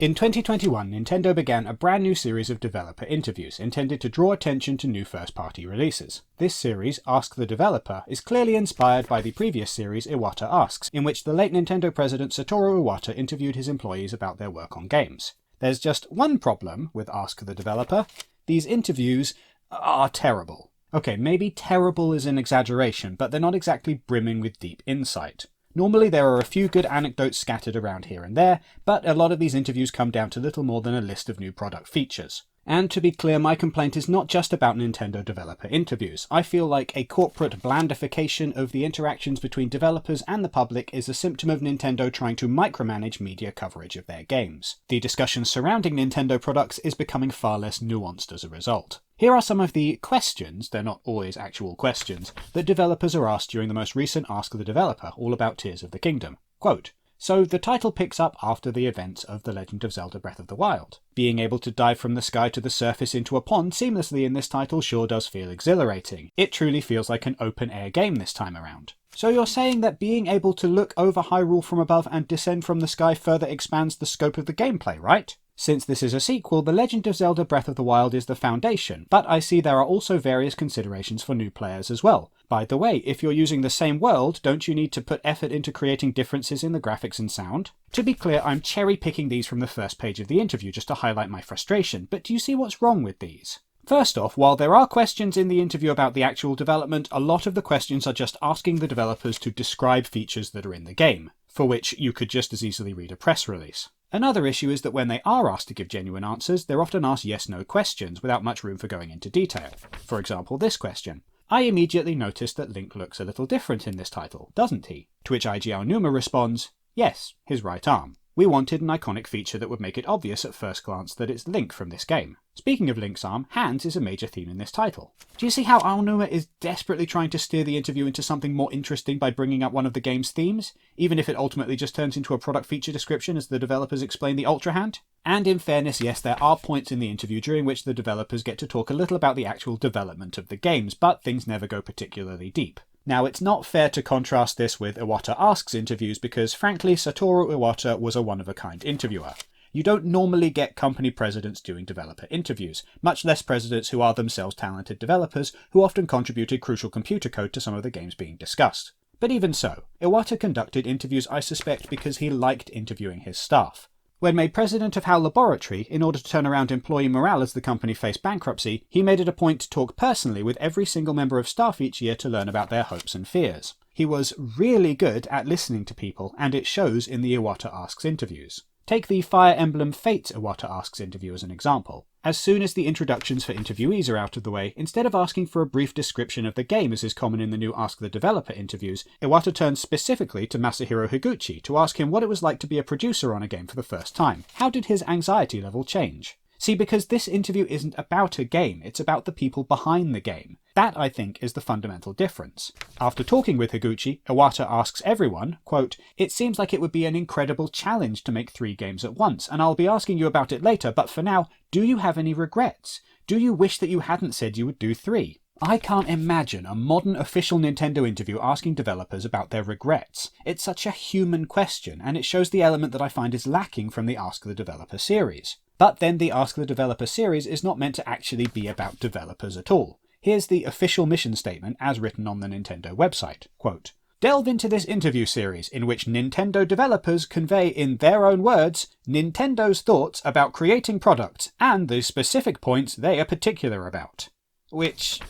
In 2021, Nintendo began a brand new series of developer interviews intended to draw attention to new first-party releases. This series, Ask the Developer, is clearly inspired by the previous series Iwata Asks, in which the late Nintendo president Satoru Iwata interviewed his employees about their work on games. There's just one problem with Ask the Developer: these interviews are terrible. Okay, maybe terrible is an exaggeration, but they're not exactly brimming with deep insight. Normally there are a few good anecdotes scattered around here and there, but a lot of these interviews come down to little more than a list of new product features. And to be clear, my complaint is not just about Nintendo developer interviews. I feel like a corporate blandification of the interactions between developers and the public is a symptom of Nintendo trying to micromanage media coverage of their games. The discussion surrounding Nintendo products is becoming far less nuanced as a result. Here are some of the questions, they're not always actual questions, that developers are asked during the most recent Ask the Developer, all about Tears of the Kingdom. Quote, "So the title picks up after the events of The Legend of Zelda Breath of the Wild. Being able to dive from the sky to the surface into a pond seamlessly in this title sure does feel exhilarating. It truly feels like an open-air game this time around. So you're saying that being able to look over Hyrule from above and descend from the sky further expands the scope of the gameplay, right? Since this is a sequel, The Legend of Zelda Breath of the Wild is the foundation, but I see there are also various considerations for new players as well. By the way, if you're using the same world, don't you need to put effort into creating differences in the graphics and sound?" To be clear, I'm cherry-picking these from the first page of the interview just to highlight my frustration, but do you see what's wrong with these? First off, while there are questions in the interview about the actual development, a lot of the questions are just asking the developers to describe features that are in the game, for which you could just as easily read a press release. Another issue is that when they are asked to give genuine answers, they're often asked yes-no questions without much room for going into detail. For example, this question: "I immediately noticed that Link looks a little different in this title, doesn't he?" To which IG Aonuma responds, "Yes, his right arm. We wanted an iconic feature that would make it obvious at first glance that it's Link from this game. Speaking of Link's arm, hands is a major theme in this title." Do you see how Aonuma is desperately trying to steer the interview into something more interesting by bringing up one of the game's themes, even if it ultimately just turns into a product feature description as the developers explain the Ultra Hand? And in fairness, yes, there are points in the interview during which the developers get to talk a little about the actual development of the games, but things never go particularly deep. Now, it's not fair to contrast this with Iwata Asks interviews because, frankly, Satoru Iwata was a one-of-a-kind interviewer. You don't normally get company presidents doing developer interviews, much less presidents who are themselves talented developers who often contributed crucial computer code to some of the games being discussed. But even so, Iwata conducted interviews, I suspect, because he liked interviewing his staff. When made president of HAL Laboratory, in order to turn around employee morale as the company faced bankruptcy, he made it a point to talk personally with every single member of staff each year to learn about their hopes and fears. He was really good at listening to people, and it shows in the Iwata Asks interviews. Take the Fire Emblem Fates Iwata Asks interview as an example. As soon as the introductions for interviewees are out of the way, instead of asking for a brief description of the game as is common in the new Ask the Developer interviews, Iwata turns specifically to Masahiro Higuchi to ask him what it was like to be a producer on a game for the first time. How did his anxiety level change? See, because this interview isn't about a game, it's about the people behind the game. That, I think, is the fundamental difference. After talking with Higuchi, Iwata asks everyone, quote, "It seems like it would be an incredible challenge to make 3 games at once, and I'll be asking you about it later, but for now, do you have any regrets? Do you wish that you hadn't said you would do 3? I can't imagine a modern official Nintendo interview asking developers about their regrets. It's such a human question, and it shows the element that I find is lacking from the Ask the Developer series. But then the Ask the Developer series is not meant to actually be about developers at all. Here's the official mission statement as written on the Nintendo website. Quote, "Delve into this interview series in which Nintendo developers convey in their own words Nintendo's thoughts about creating products and the specific points they are particular about." Which...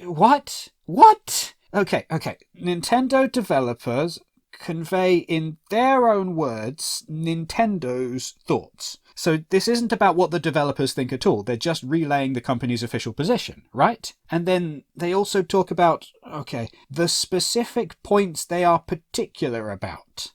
what? What? Okay. Nintendo developers convey in their own words Nintendo's thoughts. So this isn't about what the developers think at all, they're just relaying the company's official position, right? And then they also talk about, the specific points they are particular about.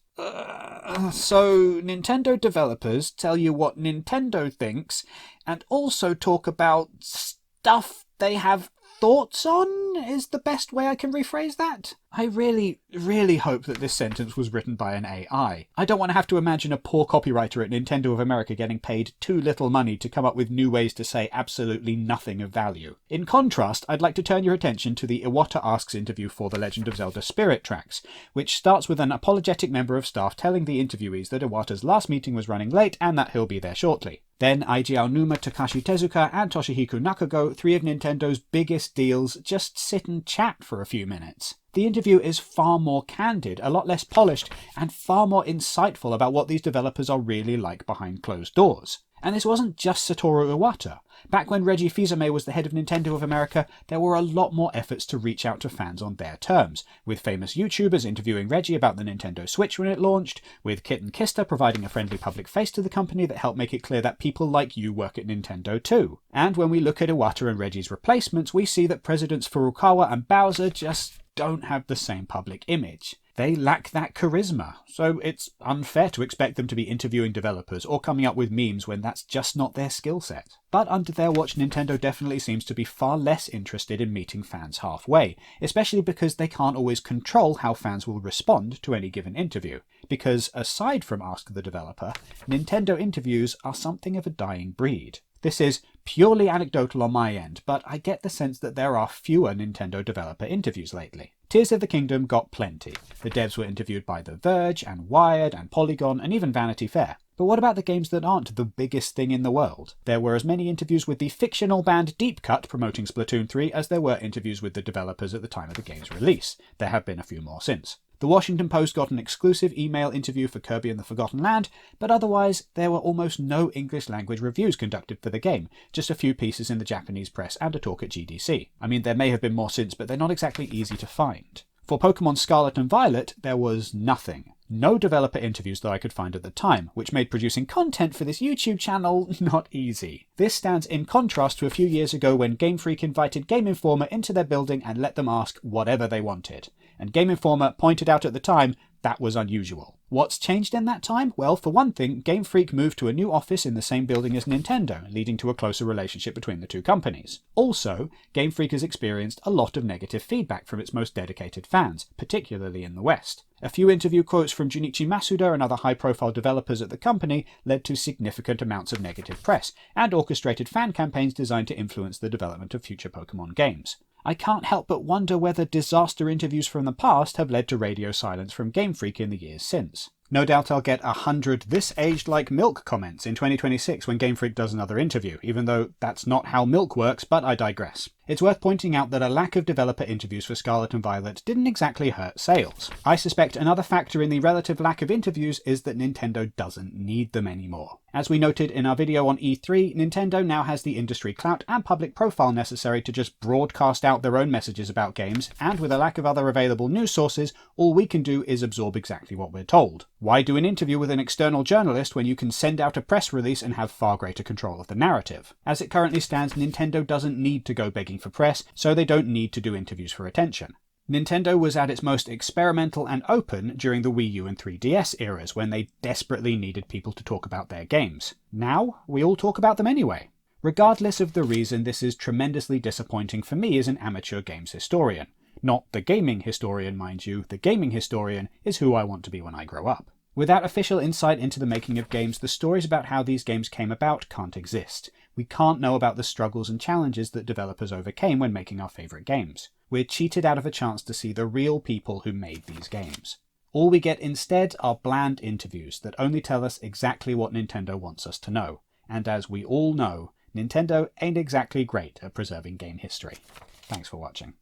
So Nintendo developers tell you what Nintendo thinks, and also talk about stuff they have thoughts on is the best way I can rephrase that. I really, really hope that this sentence was written by an AI. I don't want to have to imagine a poor copywriter at Nintendo of America getting paid too little money to come up with new ways to say absolutely nothing of value. In contrast, I'd like to turn your attention to the Iwata Asks interview for The Legend of Zelda Spirit Tracks, which starts with an apologetic member of staff telling the interviewees that Iwata's last meeting was running late and that he'll be there shortly. Then Eiji Aonuma, Takashi Tezuka and Toshihiko Nakago, three of Nintendo's biggest deals, just sit and chat for a few minutes. The interview is far more candid, a lot less polished, and far more insightful about what these developers are really like behind closed doors. And this wasn't just Satoru Iwata. Back when Reggie Fils-aime was the head of Nintendo of America, there were a lot more efforts to reach out to fans on their terms, with famous YouTubers interviewing Reggie about the Nintendo Switch when it launched, with Kit and Kista providing a friendly public face to the company that helped make it clear that people like you work at Nintendo too. And when we look at Iwata and Reggie's replacements, we see that Presidents Furukawa and Bowser just don't have the same public image. They lack that charisma, so it's unfair to expect them to be interviewing developers or coming up with memes when that's just not their skill set. But under their watch, Nintendo definitely seems to be far less interested in meeting fans halfway, especially because they can't always control how fans will respond to any given interview. Because aside from Ask the Developer, Nintendo interviews are something of a dying breed. This is purely anecdotal on my end, but I get the sense that there are fewer Nintendo developer interviews lately. Tears of the Kingdom got plenty. The devs were interviewed by The Verge, and Wired, and Polygon, and even Vanity Fair. But what about the games that aren't the biggest thing in the world? There were as many interviews with the fictional band Deep Cut promoting Splatoon 3 as there were interviews with the developers at the time of the game's release. There have been a few more since. The Washington Post got an exclusive email interview for Kirby and the Forgotten Land, but otherwise there were almost no English language reviews conducted for the game, just a few pieces in the Japanese press and a talk at GDC. I mean, there may have been more since, but they're not exactly easy to find. For Pokemon Scarlet and Violet, there was nothing. No developer interviews that I could find at the time, which made producing content for this YouTube channel not easy. This stands in contrast to a few years ago when Game Freak invited Game Informer into their building and let them ask whatever they wanted. And Game Informer pointed out at the time that was unusual. What's changed in that time? Well, for one thing, Game Freak moved to a new office in the same building as Nintendo, leading to a closer relationship between the two companies. Also, Game Freak has experienced a lot of negative feedback from its most dedicated fans, particularly in the West. A few interview quotes from Junichi Masuda and other high-profile developers at the company led to significant amounts of negative press, and orchestrated fan campaigns designed to influence the development of future Pokemon games. I can't help but wonder whether disaster interviews from the past have led to radio silence from Game Freak in the years since. No doubt I'll get 100 "this aged like milk" comments in 2026 when Game Freak does another interview, even though that's not how milk works, but I digress. It's worth pointing out that a lack of developer interviews for Scarlet and Violet didn't exactly hurt sales. I suspect another factor in the relative lack of interviews is that Nintendo doesn't need them anymore. As we noted in our video on E3, Nintendo now has the industry clout and public profile necessary to just broadcast out their own messages about games, and with a lack of other available news sources, all we can do is absorb exactly what we're told. Why do an interview with an external journalist when you can send out a press release and have far greater control of the narrative? As it currently stands, Nintendo doesn't need to go begging for press, so they don't need to do interviews for attention. Nintendo was at its most experimental and open during the Wii U and 3DS eras, when they desperately needed people to talk about their games. Now, we all talk about them anyway. Regardless of the reason, this is tremendously disappointing for me as an amateur games historian. Not the gaming historian, mind you. The gaming historian is who I want to be when I grow up. Without official insight into the making of games, the stories about how these games came about can't exist. We can't know about the struggles and challenges that developers overcame when making our favourite games. We're cheated out of a chance to see the real people who made these games. All we get instead are bland interviews that only tell us exactly what Nintendo wants us to know. And as we all know, Nintendo ain't exactly great at preserving game history. Thanks for watching.